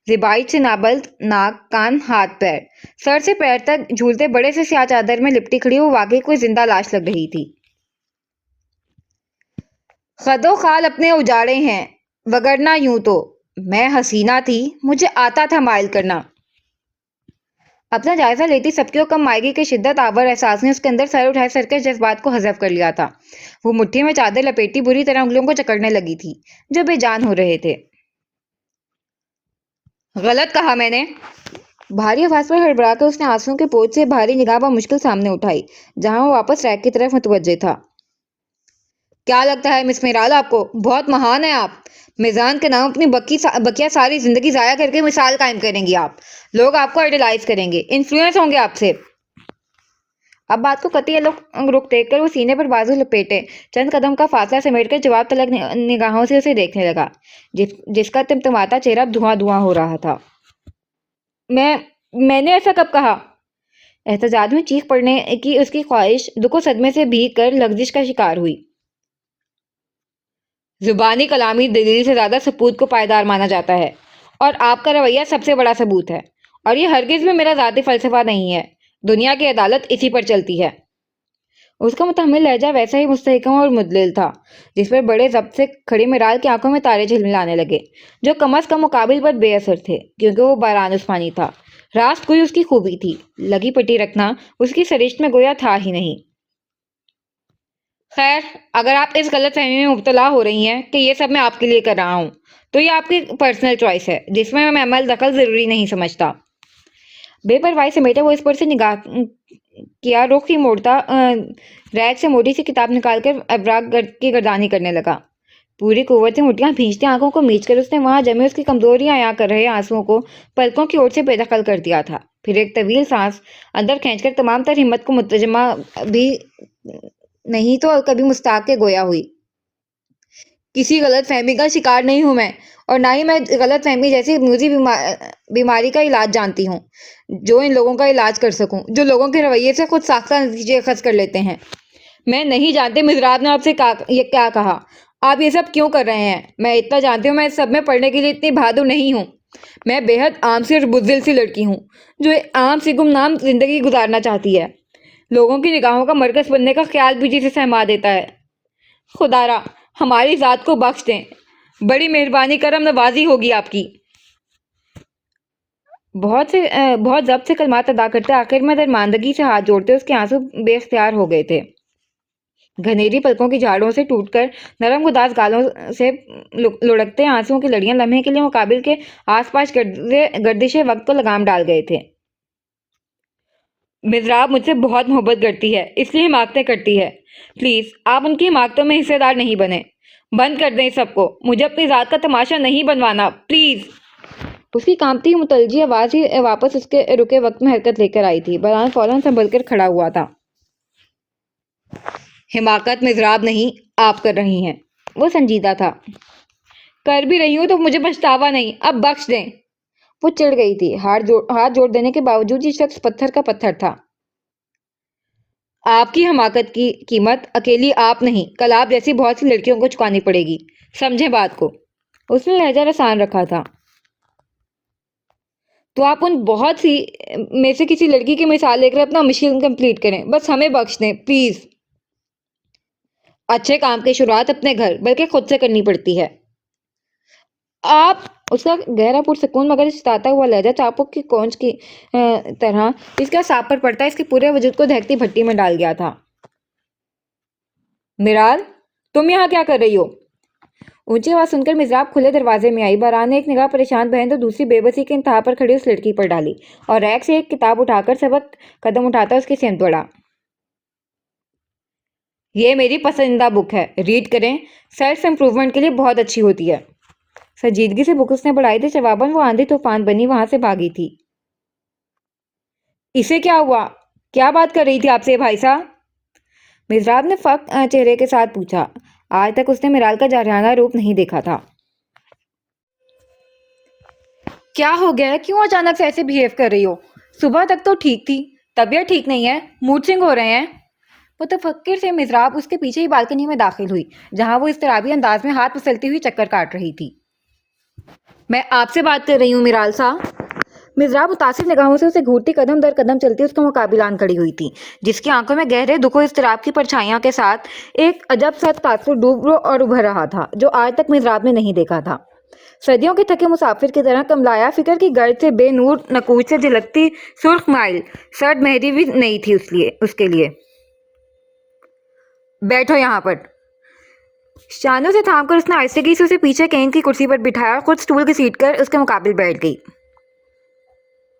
زیبائش سے نابلد ناک، کان، ہاتھ پیر، سر سے پیر تک جھولتے بڑے سے سیاہ چادر میں لپٹی کھڑی وہ واقعی کوئی زندہ لاش لگ رہی تھی۔ خد و خال اپنے اجاڑے ہیں، وگرنہ یوں تو میں حسینہ تھی، مجھے آتا تھا مائل کرنا۔ اپنا جائزہ لیتی سب کیوں کم مائگی کے شدت آور احساس نے اس کے اندر سر اٹھائے سرکش جذبات کو حذف کر لیا تھا۔ وہ مٹھی میں چادر لپیٹی بری طرح انگلیوں کو چکرنے لگی تھی جو بے جان ہو رہے تھے۔ غلط کہا میں نے؟ بھاری آواز پر ہڑبڑا کر اس نے آنسوؤں کے پوچھ سے بھاری نگاہ بمشکل سامنے اٹھائی جہاں وہ واپس ریک کی طرف متوجہ تھا۔ کیا لگتا ہے مس میرال آپ کو؟ بہت مہان ہیں آپ۔ میزان کے نام اپنی بقیہ ساری زندگی ضائع کر کے مثال قائم کریں گی آپ۔ لوگ آپ کو آئیڈیلائز کریں گے، انفلوئنس ہوں گے آپ سے۔ اب بات کو قطعی رخ دیکھ کر وہ سینے پر بازو لپیٹے چند قدم کا فاصلہ سمیٹ کر جواب طلب نگاہوں سے اسے دیکھنے لگا، جس کا تمتماتا چہرہ دھواں دھواں ہو رہا تھا۔ میں نے ایسا کب کہا؟ احتجاج میں چیخ پڑنے کی اس کی خواہش دکھ و صدمے سے بھیگ کر لغزش کا شکار ہوئی۔ زبانی کلامی دلیل سے زیادہ ثبوت کو پائیدار مانا جاتا ہے، اور آپ کا رویہ سب سے بڑا ثبوت ہے، اور یہ ہرگز بھی میرا ذاتی فلسفہ نہیں ہے۔ دنیا کی عدالت اسی پر چلتی ہے۔ اس کا متحمل لہجہ ویسا ہی مستحکم اور مدلل تھا، جس پر بڑے ضبط سے کھڑی میرال کی آنکھوں میں تارے جھلملانے لگے، جو کم از کم مقابل پر بے اثر تھے، کیونکہ وہ باران عثمانی تھا۔ راست کوئی اس کی خوبی تھی، لگی پٹی رکھنا اس کی سرشت میں گویا تھا ہی نہیں۔ خیر، اگر آپ اس غلط فہمی میں مبتلا ہو رہی ہیں کہ یہ سب میں آپ کے لیے کر رہا ہوں، تو یہ آپ کی پرسنل چوائس ہے، جس میں میں عمل دخل ضروری نہیں سمجھتا۔ بے پرواہی سمیٹے وہ اس پر سے نگاہ کیا، رخ ہی موڑتا ریک سے موٹی سی کتاب نکال کر اوراق کی گردانی کرنے لگا۔ پوری قوت سے مٹیاں بھینچتے آنکھوں کو میچ کر اس نے وہاں جمے اس کی کمزوریاں عیاں کر رہے آنسوؤں کو پلکوں کی اوٹ سے بے دخل کر دیا تھا۔ پھر ایک طویل سانس اندر کھینچ کر تمام تر ہمت کو متجمع بھی نہیں تو کبھی مستاق کے گویا ہوئی۔ کسی غلط فہمی کا شکار نہیں ہوں میں، اور نہ ہی میں غلط فہمی جیسی موذی بیماری کا علاج جانتی ہوں جو ان لوگوں کا علاج کر سکوں، جو لوگوں کے رویے سے خود ساختہ نتیجے اخذ کر لیتے ہیں۔ میں نہیں جانتی مزراب نے آپ سے یہ کیا کہا، آپ یہ سب کیوں کر رہے ہیں۔ میں اتنا جانتی ہوں، میں اس سب میں پڑھنے کے لیے اتنی بہادر نہیں ہوں۔ میں بے حد عام سی اور بزدل سی لڑکی ہوں، جو ایک عام سی گمنام زندگی گزارنا چاہتی ہے۔ لوگوں کی نگاہوں کا مرکز بننے کا خیال بھی جسے سہما دیتا ہے۔ خدا را ہماری ذات کو بخش دیں، بڑی مہربانی کرم نوازی ہوگی آپ کی۔ بہت ضبط سے کلمات ادا کرتے آخر میں درماندگی سے ہاتھ جوڑتے اس کے آنسو بے اختیار ہو گئے تھے۔ گھنیری پلکوں کی جھاڑیوں سے ٹوٹ کر نرم گداز گالوں سے لڑکتے آنسوؤں کی لڑیاں لمحے کے لیے مقابل کے آس پاس گردش وقت کو لگام ڈال گئے تھے۔ مزراب مجھ سے بہت محبت کرتی ہے، اس لیے حماقتیں کرتی ہے۔ پلیز آپ ان کی حماقتوں میں حصے دار نہیں بنیں۔ بند کر دیں اس سب کو، مجھے اپنی ذات کا تماشا نہیں بنوانا، پلیز۔ اس کی کانپتی متلجی آواز ہی واپس اس کے رکے وقت میں حرکت لے کر آئی تھی۔ باران فوراً سنبھل کر کھڑا ہوا تھا۔ حماقت مزراب نہیں، آپ کر رہی ہیں۔ وہ سنجیدہ تھا۔ کر بھی رہی ہوں تو مجھے پچھتاوا نہیں، اب بخش دیں۔ وہ چڑھ گئی تھی۔ ہاتھ جوڑ دینے کے باوجود یہ شخص پتھر کا پتھر تھا۔ آپ کی حماقت کی قیمت اکیلی آپ نہیں، کل آپ جیسی بہت سی لڑکیوں کو چکانی پڑے گی، سمجھیں بات کو۔ اس نے لہجہ رسان رکھا تھا۔ تو آپ ان بہت سی میں سے کسی لڑکی کی مثال لے کر اپنا مشن کمپلیٹ کریں، بس ہمیں بخش دیں، پلیز۔ اچھے کام کی شروعات اپنے گھر بلکہ خود سے کرنی پڑتی ہے۔ آپ، اس کا گہرا پرسکون مگر ستاتا ہوا لہجہ چاپک کی کونچ کی طرح اس کے اعصاب پر پڑتا اس کے پورے وجود کو دہکتی بھٹی میں ڈال گیا تھا۔ میرال، تم یہاں کیا کر رہی ہو؟ اونچی آواز سن کر مزراب کھلے دروازے میں آئی۔ باران نے ایک نگاہ پریشان بہن تو دوسری بے بسی کے انتہا پر کھڑی اس لڑکی پر ڈالی، اور ریک سے ایک کتاب اٹھا کر سبک قدم اٹھاتا اس کی سمت بڑھا۔ یہ میری پسندیدہ بک ہے، ریڈ کریں، سیلف امپروومنٹ کے لیے بہت اچھی ہوتی ہے۔ سنجیدگی سے بک اس نے بڑھائی تھی، جواباً وہ آندھی طوفان بنی وہاں سے بھاگی تھی۔ اسے کیا ہوا؟ کیا بات کر رہی تھی آپ سے بھائی صاحب؟ مزراب نے فق چہرے کے ساتھ پوچھا۔ آج تک اس نے میرال کا جارحانہ روپ نہیں دیکھا تھا۔ کیا ہو گیا ہے؟ کیوں اچانک سے ایسے بہیو کر رہی ہو؟ صبح تک تو ٹھیک تھی، طبیعت ٹھیک نہیں ہے، موڈ سوئنگ ہو رہے ہیں۔ متفکر سے مزراب اس کے پیچھے ہی بالکنی میں داخل ہوئی، جہاں وہ اضطرابی انداز میں ہاتھ مسلتی ہوئی چکر کاٹ رہی تھی۔ میں آپ سے بات کر رہی ہوں میرال صاحب۔ مزراب متاثر نگاہوں سے اسے گھورتی قدم در قدم چلتی اس کا مقابلان کھڑی ہوئی تھی، جس کی آنکھوں میں گہرے دکھ و اضطراب کی پرچھائیاں کے ساتھ ایک عجب سا تاثر ڈوب اور ابھر رہا تھا، جو آج تک مزراب نے نہیں دیکھا تھا۔ صدیوں کے تھکے مسافر کی طرح کملایا فکر کی گرد سے بے نور نکوچ سے جھلکتی سرخ مائل سرد مہری بھی نہیں تھی اس کے لیے۔ بیٹھو یہاں پر۔ شانوں سے تھام کر اس نے آہستگی سے اسے پیچھے کین کی کرسی پر بٹھایا اور خود سٹول گھسیٹ کر اس کے مقابل بیٹھ گئی۔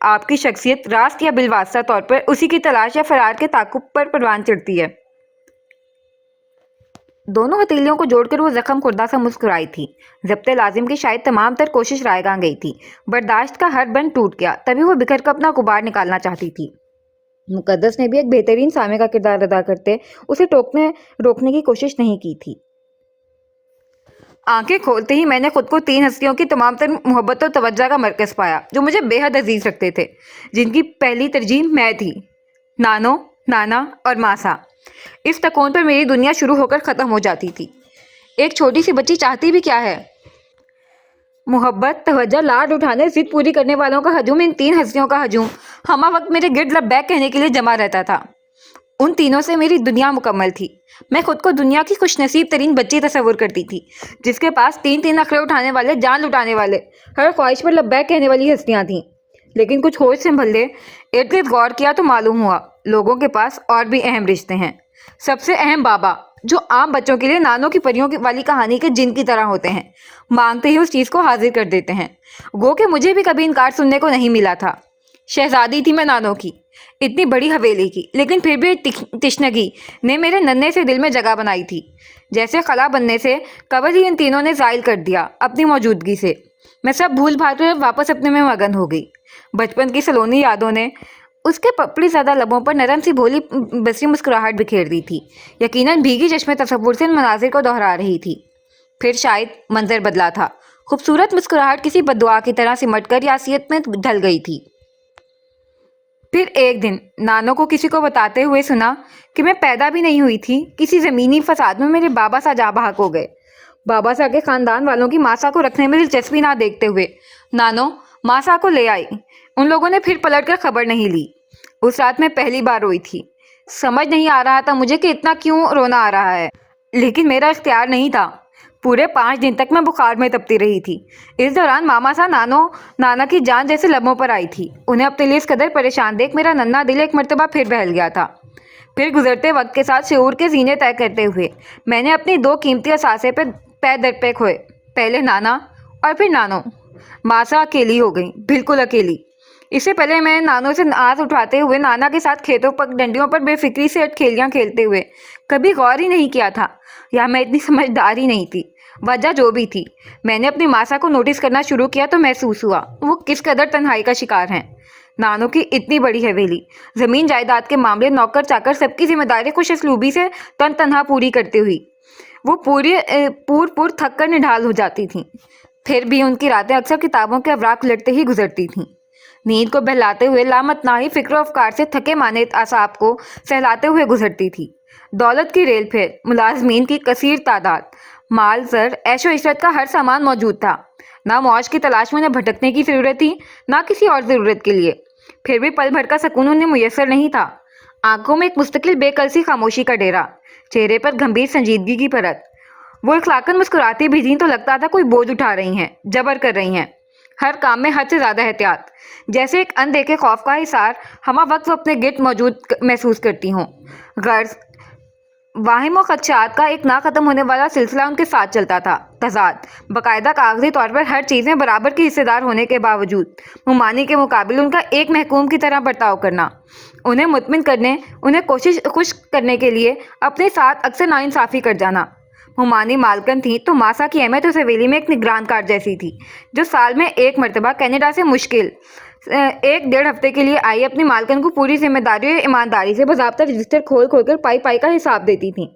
آپ کی شخصیت راست یا بالواسطہ طور پر اسی کی تلاش یا فرار کے تعاقب پر پروان چڑھتی ہے۔ دونوں ہتھیلیوں کو جوڑ کر وہ زخم خوردہ سا مسکرائی تھی۔ ضبط لازم کی شاید تمام تر کوشش رائیگاں گئی تھی۔ برداشت کا ہر بند ٹوٹ گیا، تبھی وہ بکھر کر اپنا غبار نکالنا چاہتی تھی۔ مقدس نے بھی ایک بہترین سامع کا کردار ادا کرتے اسے روکنے کی کوشش نہیں کی تھی۔ آنکھیں کھولتے ہی میں نے خود کو 3 ہستیوں کی تمام تر محبت و توجہ کا مرکز پایا جو مجھے بے حد عزیز رکھتے تھے، جن کی پہلی ترجیح میں تھی، نانو، نانا اور ماسا۔ اس تکون پر میری دنیا شروع ہو کر ختم ہو جاتی تھی۔ ایک چھوٹی سی بچی چاہتی بھی کیا ہے؟ محبت، توجہ، لاڈ اٹھانے، ضد پوری کرنے والوں کا ہجوم، ان 3 ہستیوں کا ہجوم ہمہ وقت میرے گرد لبیک کہنے کے لیے جمع رہتا تھا۔ ان تینوں سے میری دنیا مکمل تھی۔ میں خود کو دنیا کی خوش نصیب ترین بچی تصور کرتی تھی، جس کے پاس 3 نخرے اٹھانے والے، جان لٹانے والے، ہر خواہش پر لبیک کہنے والی ہستیاں تھیں۔ لیکن کچھ ہوش سنبھلے ارد گرد غور کیا تو معلوم ہوا لوگوں کے پاس اور بھی اہم رشتے ہیں۔ سب سے اہم بابا، جو عام بچوں کے لیے نانوں کی پریوں والی کہانی کے جن کی طرح ہوتے ہیں، مانگتے ہی اس چیز کو حاضر کر دیتے ہیں۔ گو کہ مجھے بھی کبھی انکار سننے کو نہیں ملا تھا۔ شہزادی تھی میں نانوں کی، اتنی بڑی حویلی کی، لیکن پھر بھی تشنگی نے میرے ننھے سے دل میں جگہ بنائی تھی، جیسے خلا بننے سے قبل ہی ان تینوں نے زائل کر دیا اپنی موجودگی سے۔ میں سب بھول بھال کر واپس اپنے میں مگن ہو گئی۔ بچپن کی سلونی یادوں نے اس کے پپڑی زدہ لبوں پر نرم سی بھولی بسی مسکراہٹ بکھیر دی تھی، یقیناً بھیگی چشمے تصور سے ان مناظر کو دہرا رہی تھی۔ پھر شاید منظر بدلا تھا، خوبصورت مسکراہٹ کسی بددعا کی طرح سمٹ کر یاسیت میں ڈھل گئی تھی۔ پھر ایک دن نانوں کو کسی کو بتاتے ہوئے سنا کہ میں پیدا بھی نہیں ہوئی تھی، کسی زمینی فساد میں میرے بابا سا جاں بحق ہو گئے۔ بابا سا کے خاندان والوں کی ماسا کو رکھنے میں دلچسپی نہ دیکھتے ہوئے نانو ماسا کو لے آئی۔ ان لوگوں نے پھر پلٹ کر خبر نہیں لی۔ اس رات میں پہلی بار روئی تھی۔ سمجھ نہیں آ رہا تھا مجھے کہ اتنا کیوں رونا آ رہا ہے، لیکن میرا اختیار نہیں تھا۔ پورے 5 دن تک میں بخار میں تپتی رہی تھی۔ اس دوران ماما سا نانا کی جان جیسے لبوں پر آئی تھی۔ انہیں اپنے لیے اس قدر پریشان دیکھ میرا ننھا دل ایک مرتبہ پھر بہل گیا تھا۔ پھر گزرتے وقت کے ساتھ شعور کے زینے طے کرتے ہوئے میں نے اپنی 2 قیمتی اثاثے پہ پے در پے کھوئے، پہلے نانا اور پھر نانو۔ ماسا اکیلی ہو گئی، بالکل اکیلی۔ اس سے پہلے میں نانو سے آس اٹھاتے ہوئے نانا کے ساتھ کھیتوں پر ڈنڈیوں پر بے فکری سے کھیلیاں کھیلتے ہوئے کبھی غور ہی نہیں کیا تھا، یا میں اتنی سمجھدار ہی نہیں تھی۔ وجہ جو بھی تھی، میں نے اپنی ماسا کو نوٹس کرنا شروع کیا تو محسوس ہوا وہ کس قدر تنہائی کا شکار ہیں۔ نانو کی اتنی بڑی حویلی، زمین جائیداد کے معاملے، نوکر چاکر، سب کی ذمہ داری خوش اسلوبی سے تنہا پوری کرتے ہوئی وہ پور تھک کر نڈھال ہو جاتی تھیں۔ پھر بھی ان کی راتیں اکثر کتابوں کے اوراق لٹتے ہی گزرتی تھیں، نیند کو بہلاتے ہوئے، لامتناہی فکر و افکار سے تھکے ماندے اعصاب کو سہلاتے ہوئے گزرتی تھی۔ دولت کی ریل پھیر، ملازمین کی کثیر تعداد، مال زر، عیش و عشرت کا ہر سامان موجود تھا۔ نہ معاش کی تلاش میں انہیں بھٹکنے کی ضرورت تھی، نہ کسی اور ضرورت کے لیے۔ پھر بھی پل بھر کا سکون انہیں میسر نہیں تھا۔ آنکھوں میں ایک مستقل بے کل سی خاموشی کا ڈیرا، چہرے پر گمبھیر سنجیدگی کی پرت۔ وہ اخلاقاً مسکراتی بھی تھیں تو لگتا تھا کوئی بوجھ اٹھا رہی ہیں، جبر کر رہی ہیں، ہر کام میں حد سے زیادہ احتیاط، جیسے ایک اندیکھے خوف کا حصار ہمہ وقت وہ اپنے گرد موجود محسوس کرتی ہوں۔ غرض واہم و خدشات کا ایک نہ ختم ہونے والا سلسلہ ان کے ساتھ چلتا تھا۔ تضاد، باقاعدہ کاغذی طور پر ہر چیز میں برابر کی حصے دار ہونے کے باوجود ممانی کے مقابل ان کا ایک محکوم کی طرح برتاؤ کرنا، انہیں مطمئن کرنے، انہیں خوش کرنے کے لیے اپنے ساتھ اکثر ناانصافی کر جانا۔ ممانی مالکن تھی تو ماسا کی اہمیت اس حویلی میں ایک نگران کار جیسی تھی، جو سال میں ایک مرتبہ کینیڈا سے مشکل 1-1.5 ہفتے کے لیے آئی اپنی مالکن کو پوری ذمہ داری اور ایمانداری سے باضابطہ رجسٹر کھول کر پائی کا حساب دیتی تھیں۔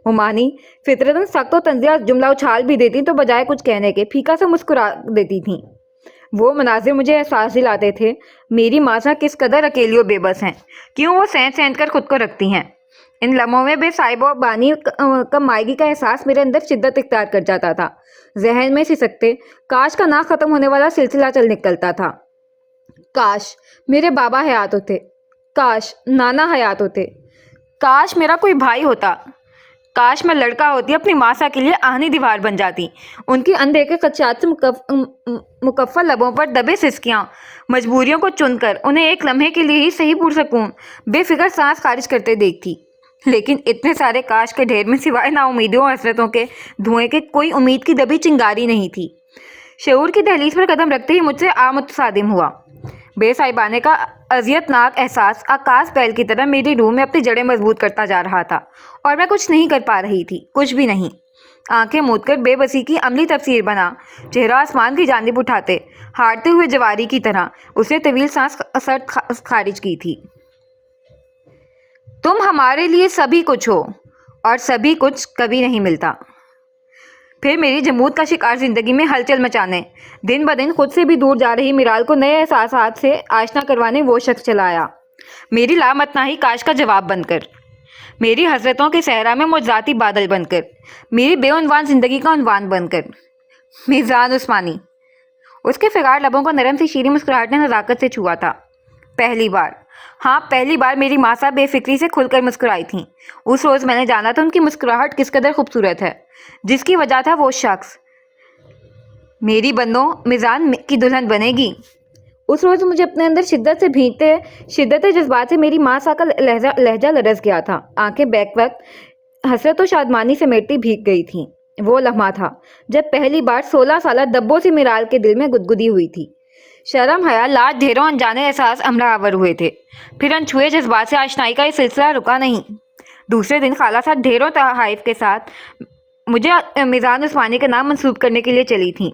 ممانی فطرتاً سخت و طنزیہ جملہ اچھال بھی دیتی تو بجائے کچھ کہنے کے پھیکا سے مسکرا دیتی تھیں۔ وہ مناظر مجھے احساس دلاتے تھے میری ماسا کس قدر اکیلی و بے بس ہیں، کیوں وہ سینت کر خود کو رکھتی ہیں۔ ان لمحوں میں بے صاحب و بانی کم مائگی کا احساس میرے اندر شدت اختیار کر جاتا تھا۔ ذہن میں سسکتے کاش کا نہ ختم ہونے والا سلسلہ چل نکلتا تھا۔ کاش میرے بابا حیات ہوتے، کاش نانا حیات ہوتے، کاش میرا کوئی بھائی ہوتا، کاش میں لڑکا ہوتی، اپنی ماسا کے لیے آہنی دیوار بن جاتی۔ ان کی اندیکھے خدشات سے مکفل لبوں پر دبے سسکیاں مجبوریوں کو چن کر انہیں ایک لمحے کے لیے ہی صحیح پرسکون بے فکر سانس خارج کرتے دیکھتی۔ لیکن اتنے سارے کاش کے ڈھیر میں سوائے نا امیدوں اور حسرتوں کے دھوئیں کے کوئی امید کی دبی چنگاری نہیں تھی۔ شعور کی دہلیز پر قدم رکھتے ہی مجھ سے متصادم ہوا۔ بے صاحبانے کا اذیتناک احساس آکاش بیل کی طرح میری روح میں اپنی جڑیں مضبوط کرتا جا رہا تھا، اور میں کچھ نہیں کر پا رہی تھی، کچھ بھی نہیں۔ آنکھیں موند کر بے بسی کی عملی تفسیر بنا چہرہ آسمان کی جانب اٹھاتے ہارتے ہوئے جواری کی طرح اس نے طویل سانس خارج کی تھی۔ تم ہمارے لیے سبھی کچھ ہو، اور سبھی کچھ کبھی نہیں ملتا۔ پھر میری جمود کا شکار زندگی میں ہلچل مچانے، دن بدن خود سے بھی دور جا رہی میرال کو نئے احساسات سے آشنا کروانے وہ شخص چلا آیا، میری لامتناہی کاش کا جواب بن کر، میری حسرتوں کے صحرا میں معجزاتی بادل بن کر، میری بے عنوان زندگی کا عنوان بن کر۔ میرزان عثمانی۔ اس کے فگار لبوں کو نرم سی شیریں مسکراہٹ نے نزاکت سے چھوا تھا۔ پہلی بار، ہاں پہلی بار میری ماں صاحب بے فکری سے کھل کر مسکرائی تھیں۔ اس روز میں نے جانا تھا ان کی مسکراہٹ کس قدر خوبصورت ہے، جس کی وجہ تھا وہ شخص۔ میری بندوں، میزان کی دلہن بنے گی۔ اس روز مجھے اپنے اندر شدت جذبات سے میری ماں صاحب کا لہجہ لرز گیا تھا۔ آنکھیں بیک وقت حسرت و شادمانی سمیٹتی بھیگ گئی تھیں۔ وہ لمحہ تھا جب پہلی بار 16 سالہ دبوں سے میرال کے دل میں گدگدی ہوئی تھی۔ شرم، حیا، لاج، ڈھیروں انجانے احساس ہمراہ آور ہوئے تھے۔ پھر انچھوئے جذبات سے آشنائی کا یہ سلسلہ رکا نہیں۔ دوسرے دن خالہ صاحب ڈھیروں تحائف کے ساتھ مجھے میزان عثمانی کا نام منسوب کرنے کے لیے چلی تھیں۔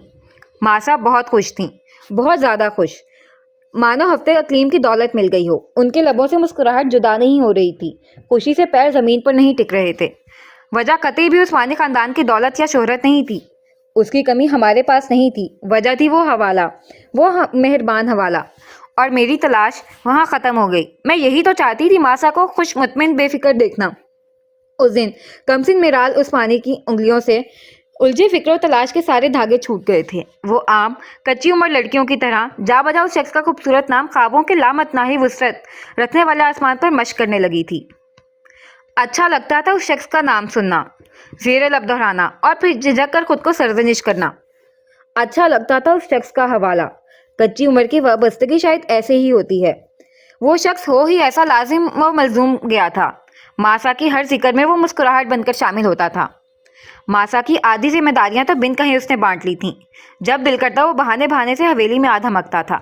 ماں صاحب بہت خوش تھیں، بہت زیادہ خوش، مانو ہفتے اقلیم کی دولت مل گئی ہو۔ ان کے لبوں سے مسکراہٹ جدا نہیں ہو رہی تھی، خوشی سے پیر زمین پر نہیں ٹک رہے تھے۔ وجہ قطعی بھی عثمانی خاندان کی دولت یا شہرت نہیں تھی، اس کی کمی ہمارے پاس نہیں تھی، وجہ تھی وہ حوالہ، وہ مہربان حوالہ، اور میری تلاش وہاں ختم ہو گئی۔ میں یہی تو چاہتی تھی، ماسا کو خوش مطمئن بے فکر دیکھنا۔ اس دن کمسن میرال عثمانی کی انگلیوں سے الجھے فکر و تلاش کے سارے دھاگے چھوٹ گئے تھے۔ وہ عام کچی عمر لڑکیوں کی طرح جا بجا اس شخص کا خوبصورت نام خوابوں کے لامتناہی وسعت رکھنے والے آسمان پر مشق کرنے لگی تھی۔ اچھا لگتا تھا اس شخص کا نام سننا، زیر لب دہرانا، اور پھر جھجک کر خود کو سرزنش کرنا۔ اچھا لگتا تھا اس شخص کا حوالہ۔ کچی عمر کی وابستگی شاید ایسے ہی ہوتی ہے، وہ شخص ہو ہی ایسا لازم و ملزوم گیا تھا۔ ماسا کی ہر ذکر میں وہ مسکراہٹ بن کر شامل ہوتا تھا۔ ماسا کی آدھی ذمہ داریاں تو بن کہیں اس نے بانٹ لی تھیں۔ جب دل کرتا وہ بہانے بہانے سے حویلی میں آ دھمکتا تھا۔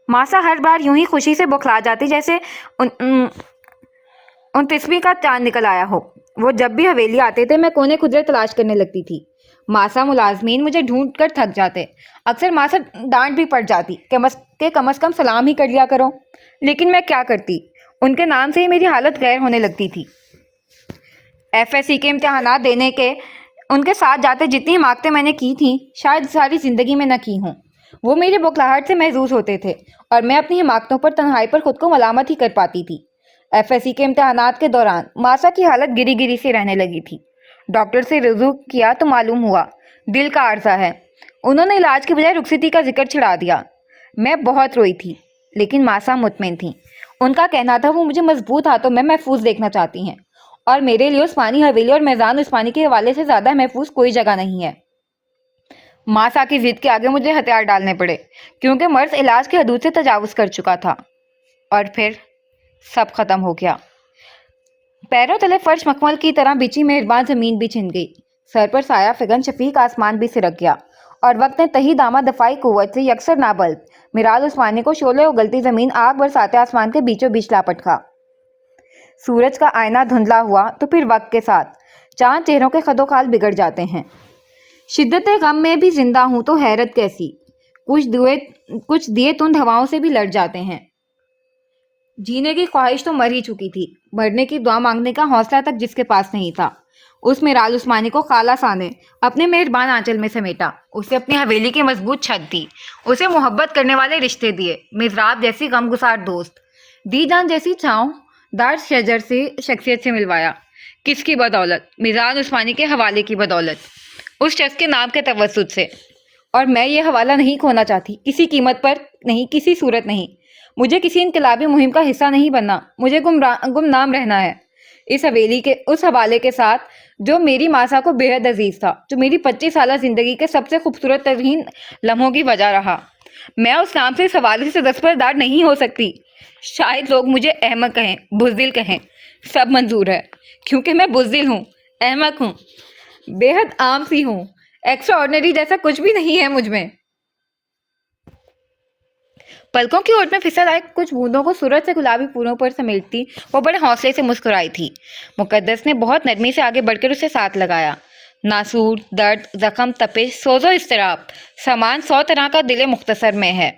ماسا ہر بار یوں ہی خوشی سے بوکھلا جاتی جیسے 29ویں کا چاند نکل آیا ہو۔ وہ جب بھی حویلی آتے تھے میں کونے کھدرے تلاش کرنے لگتی تھی۔ ماسا ملازمین مجھے ڈھونڈ کر تھک جاتے، اکثر ماسا ڈانٹ بھی پڑ جاتی کہ کم از کم سلام ہی کر لیا کرو، لیکن میں کیا کرتی، ان کے نام سے ہی میری حالت غیر ہونے لگتی تھی۔ FSC کے امتحانات دینے کے ان کے ساتھ جاتے جتنی حماقتیں میں نے کی تھیں شاید ساری زندگی میں نہ کی ہوں، وہ میری بوکھلاہٹ سے محظوظ ہوتے تھے، اور میں اپنی حماقتوں پر تنہائی پر خود کو ملامت ہی کر پاتی تھی۔ FSC کے امتحانات کے دوران ماسا کی حالت گری گری سی رہنے لگی تھی۔ ڈاکٹر سے رجوع کیا تو معلوم ہوا دل کا عارضہ ہے۔ انہوں نے علاج کے بجائے رخصتی کا ذکر چھڑا دیا۔ میں بہت روئی تھی، لیکن ماسا مطمئن تھیں۔ ان کا کہنا تھا وہ مجھے مضبوط ہاتھوں میں محفوظ دیکھنا چاہتی ہیں، اور میرے لیے عثمانی حویلی اور میزان عثمانی کے حوالے سے زیادہ محفوظ کوئی جگہ نہیں ہے۔ ماسا کی ضد کے آگے مجھے ہتھیار ڈالنے پڑے، کیونکہ مرض علاج کی حدود سے تجاوز کر چکا تھا، اور پھر سب ختم ہو گیا۔ پیروں تلے فرش مخمل کی طرح بچھی مہربان زمین بھی چھن گئی، سر پر سایہ فگن شفیق آسمان بھی سرک گیا، اور وقت نے تہی دامہ دفاعی قوت سے یکسر نابلد میرال عثمانی کو شعلے اگلتی زمین آگ برساتے آسمان کے بیچوں بیچ لا پٹکا۔ سورج کا آئینہ دھندلا ہوا تو پھر وقت کے ساتھ چاند چہروں کے خد و خال بگڑ جاتے ہیں۔ شدت غم میں بھی زندہ ہوں تو حیرت کیسی، کچھ دیے تند ہواؤں سے بھی لڑ جاتے ہیں۔ جینے کی خواہش تو مر ہی چکی تھی، مرنے کی دعا مانگنے کا حوصلہ تک جس کے پاس نہیں تھا۔ اس میرال عثمانی کو خالہ صاحب نے اپنے مہربان آنچل میں سمیٹا، اسے اپنی حویلی کی مضبوط چھت دی، اسے محبت کرنے والے رشتے دیے، مضراب جیسی غم گسار دوست دی، جان جیسی چھاؤں دار شجر سے شخصیت سے ملوایا۔ کس کی بدولت؟ میزان عثمانی کے حوالے کی بدولت، اس شخص کے نام کے توسط سے۔ اور میں یہ حوالہ نہیں کھونا چاہتی، کسی قیمت پر نہیں، کسی صورت نہیں۔ مجھے کسی انقلابی مہم کا حصہ نہیں بننا، مجھے گمنام رہنا ہے اس حوالے کے ساتھ جو میری ماسا کو بے حد عزیز تھا، جو میری 25 سالہ زندگی کے سب سے خوبصورت ترین لمحوں کی وجہ رہا۔ میں اس نام سے اس حوالے سے دستبردار نہیں ہو سکتی۔ شاید لوگ مجھے احمق کہیں، بزدل کہیں، سب منظور ہے، کیونکہ میں بزدل ہوں، احمق ہوں، بے حد عام سی ہوں، ایکسٹرا آرڈنری جیسا کچھ بھی نہیں ہے مجھ میں۔ پلکوں کی اوٹ میں پھسل آئے کچھ بوندوں کو سورج سے گلابی پھولوں پر سمیٹتی وہ بڑے حوصلے سے مسکرائی تھی۔ مقدس نے بہت نرمی سے آگے بڑھ کر اسے ساتھ لگایا۔ ناسور، درد، زخم، تپش، سوز و اضطراب، سامان 100 طرح کا دل مختصر میں ہے۔